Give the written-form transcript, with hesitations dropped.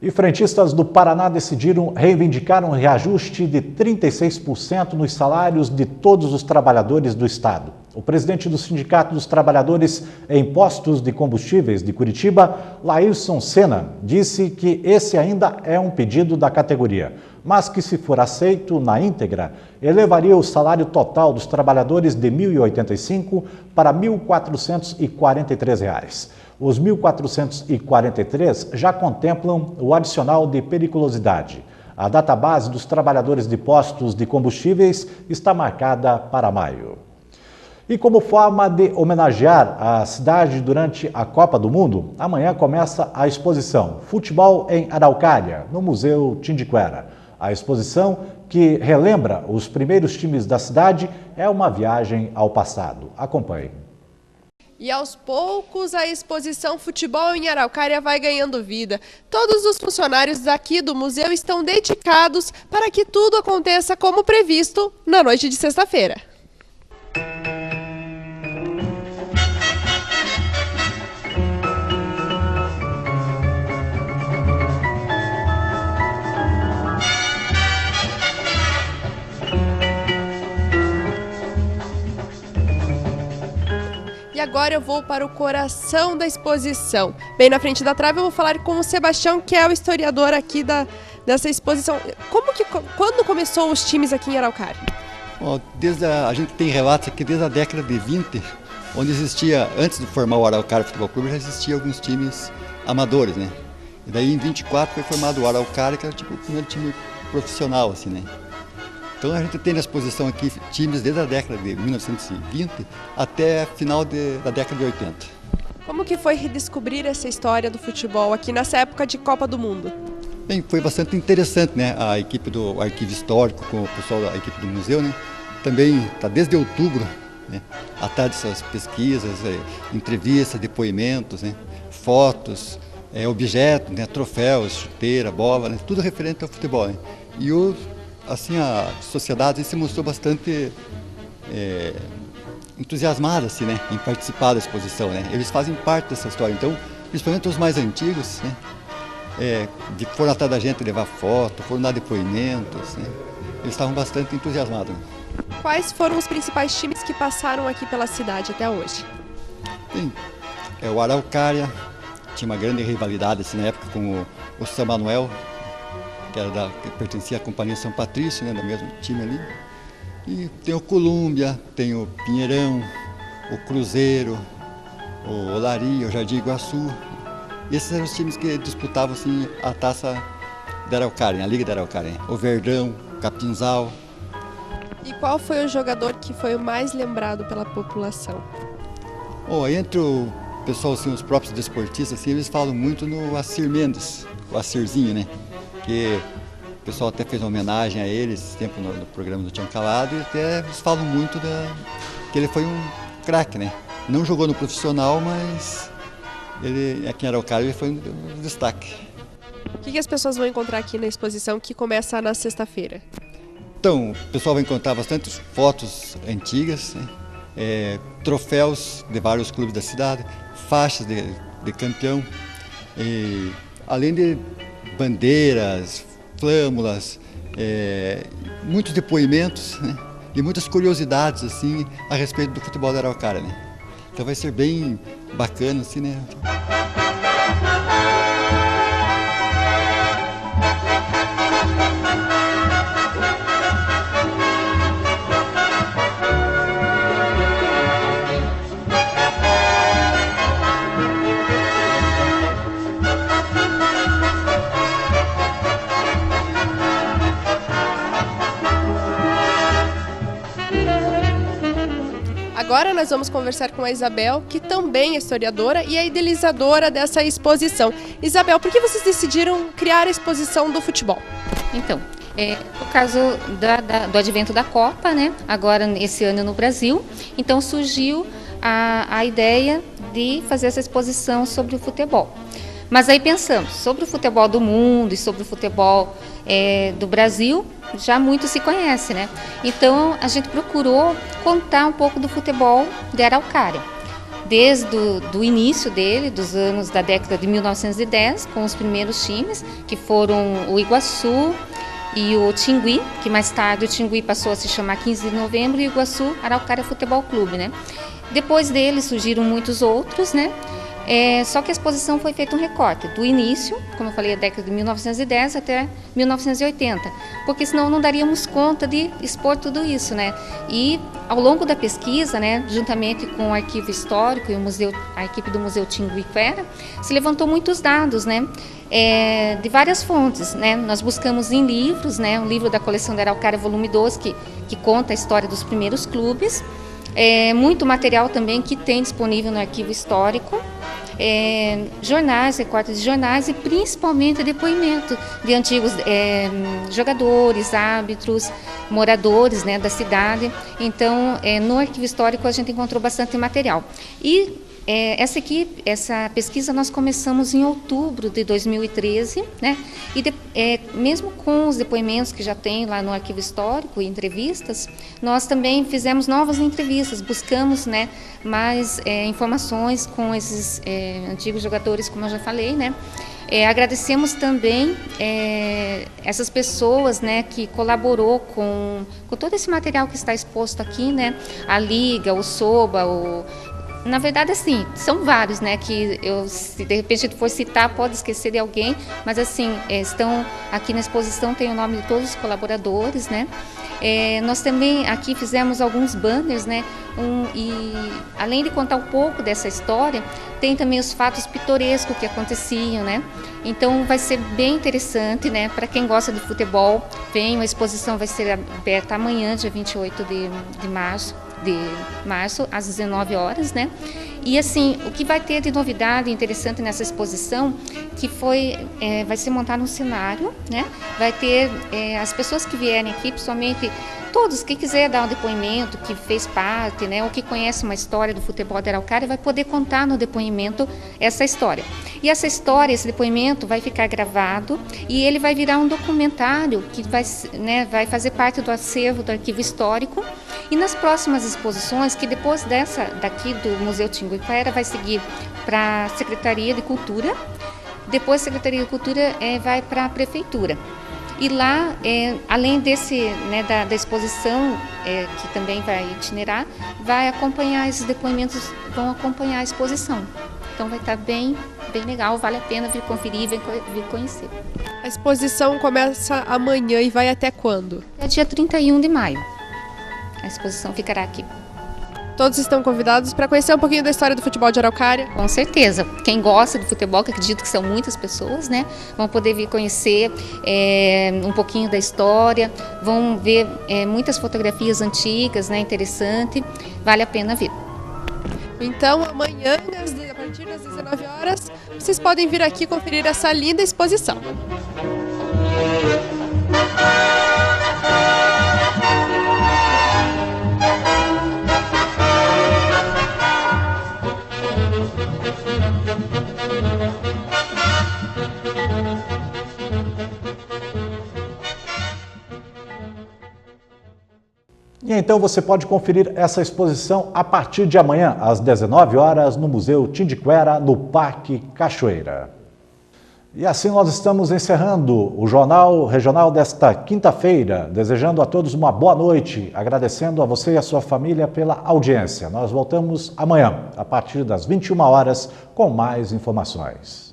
E frentistas do Paraná decidiram reivindicar um reajuste de 36% nos salários de todos os trabalhadores do estado. O presidente do Sindicato dos Trabalhadores em Postos de Combustíveis de Curitiba, Laírson Sena, disse que esse ainda é um pedido da categoria, mas que, se for aceito na íntegra, elevaria o salário total dos trabalhadores de R$ 1.085 para R$ 1.443. Os 1.443 já contemplam o adicional de periculosidade. A database dos trabalhadores de postos de combustíveis está marcada para maio. E como forma de homenagear a cidade durante a Copa do Mundo, amanhã começa a exposição Futebol em Araucária, no Museu Tindiquera. A exposição, que relembra os primeiros times da cidade, é uma viagem ao passado. Acompanhe. E aos poucos a exposição Futebol em Araucária vai ganhando vida. Todos os funcionários daqui do museu estão dedicados para que tudo aconteça como previsto na noite de sexta-feira. E agora eu vou para o coração da exposição. Bem na frente da trave eu vou falar com o Sebastião, que é o historiador aqui dessa exposição. Quando começou os times aqui em Araucária? Bom, a gente tem relatos aqui desde a década de 20, onde existia, antes de formar o Araucária Futebol Clube, já existiam alguns times amadores, né? E daí em 24 foi formado o Araucária, que era tipo o primeiro time profissional, assim, né? Então a gente tem na exposição aqui times desde a década de 1920 até final da década de 80. Como que foi redescobrir essa história do futebol aqui nessa época de Copa do Mundo? Bem, foi bastante interessante, né? A equipe do Arquivo Histórico com o pessoal da equipe do museu, né? Também está desde outubro, né? Atrás dessas pesquisas, entrevistas, depoimentos, né? Fotos, objetos, né? Troféus, chuteira, bola, né? Tudo referente ao futebol, né? E assim, a sociedade se mostrou bastante entusiasmada assim, né, em participar da exposição, né? Eles fazem parte dessa história, então, principalmente os mais antigos, né, foram atrás da gente levar foto, foram dar depoimentos, né? Eles estavam bastante entusiasmados. Né? Quais foram os principais times que passaram aqui pela cidade até hoje? Bem, o Araucária tinha uma grande rivalidade assim, na época com o São Manuel, que pertencia à Companhia São Patrício, né, do mesmo time ali. E tem o Colômbia, tem o Pinheirão, o Cruzeiro, o Olaria, o Jardim Iguaçu. E esses eram os times que disputavam assim, a taça da Araucária, a Liga da Araucária. O Verdão, o Capinzal. E qual foi o jogador que foi o mais lembrado pela população? Entre o pessoal, assim, os próprios desportistas, assim, eles falam muito no Assir Mendes, o Assirzinho, né? Que o pessoal até fez uma homenagem a ele esse tempo no programa do Tião Calado, e até eles falam muito que ele foi um craque, né? Não jogou no profissional, mas ele, aqui em Araucária, ele foi um destaque. O que as pessoas vão encontrar aqui na exposição que começa na sexta-feira? Então, o pessoal vai encontrar bastante fotos antigas, né? Troféus de vários clubes da cidade, faixas de campeão, e, além de bandeiras, flâmulas, muitos depoimentos, né? E muitas curiosidades assim, a respeito do futebol da Araucária. Né? Então vai ser bem bacana, assim, né? Agora nós vamos conversar com a Isabel, que também é historiadora e é idealizadora dessa exposição. Isabel, por que vocês decidiram criar a exposição do futebol? Então, no caso do advento da Copa, né, agora esse ano no Brasil, então surgiu a ideia de fazer essa exposição sobre o futebol. Mas aí pensamos, sobre o futebol do mundo e sobre o futebol do Brasil, já muito se conhece, né? Então a gente procurou contar um pouco do futebol de Araucária. desde do início dele, dos anos da década de 1910, com os primeiros times, que foram o Iguaçu e o Tingui, que mais tarde o Tingui passou a se chamar 15 de Novembro, e o Iguaçu Araucária Futebol Clube, né? Depois dele surgiram muitos outros, né? Só que a exposição foi feita um recorte do início, como eu falei, a década de 1910 até 1980, porque senão não daríamos conta de expor tudo isso, né? E ao longo da pesquisa, né, juntamente com o arquivo histórico e a equipe do Museu Tinguiquera, se levantou muitos dados, né? De várias fontes, né? Nós buscamos em livros, né? Um livro da coleção da Araucária, volume 2, que conta a história dos primeiros clubes. Muito material também que tem disponível no arquivo histórico, jornais, recortes de jornais e principalmente depoimento de antigos jogadores, árbitros, moradores, né, da cidade. Então, no arquivo histórico a gente encontrou bastante material. E essa pesquisa nós começamos em outubro de 2013, né? E mesmo com os depoimentos que já tem lá no arquivo histórico e entrevistas, nós também fizemos novas entrevistas, buscamos, né, mais informações com esses antigos jogadores, como eu já falei, né? Agradecemos também essas pessoas, né, que colaborou com todo esse material que está exposto aqui, né? A Liga, o SOBA, na verdade, assim, são vários, né, que se de repente for citar, pode esquecer de alguém, mas assim, estão aqui na exposição, tem o nome de todos os colaboradores, né. Nós também aqui fizemos alguns banners, né, e além de contar um pouco dessa história, tem também os fatos pitorescos que aconteciam, né. Então vai ser bem interessante, né, para quem gosta de futebol. A exposição vai ser aberta amanhã, dia 28 de março, às 19 horas, né? E assim, o que vai ter de novidade interessante nessa exposição, que vai ser montado um cenário, né? Vai ter as pessoas que vierem aqui, principalmente todos, quem quiser dar um depoimento, que fez parte, né, ou que conhece uma história do futebol da Araucária, vai poder contar no depoimento essa história. E essa história, esse depoimento vai ficar gravado e ele vai virar um documentário que vai fazer parte do acervo do arquivo histórico. E nas próximas exposições, que depois daqui do Museu Tinguiquera, vai seguir para a Secretaria de Cultura, depois a Secretaria de Cultura vai para a Prefeitura. E lá, além da exposição, que também vai itinerar, vai acompanhar esses depoimentos, vão acompanhar a exposição. Então vai estar bem legal, vale a pena vir conferir, vir conhecer. A exposição começa amanhã e vai até quando? É dia 31 de maio. A exposição ficará aqui. Todos estão convidados para conhecer um pouquinho da história do futebol de Araucária? Com certeza. Quem gosta de futebol, que acredito que são muitas pessoas, né, vão poder vir conhecer um pouquinho da história, vão ver muitas fotografias antigas, né, interessante. Vale a pena vir. Então, amanhã, a partir das 19 horas, vocês podem vir aqui conferir essa linda exposição. E então você pode conferir essa exposição a partir de amanhã, às 19 horas, no Museu Tinguiquera, no Parque Cachoeira. E assim nós estamos encerrando o Jornal Regional desta quinta-feira, desejando a todos uma boa noite, agradecendo a você e a sua família pela audiência. Nós voltamos amanhã, a partir das 21 horas, com mais informações.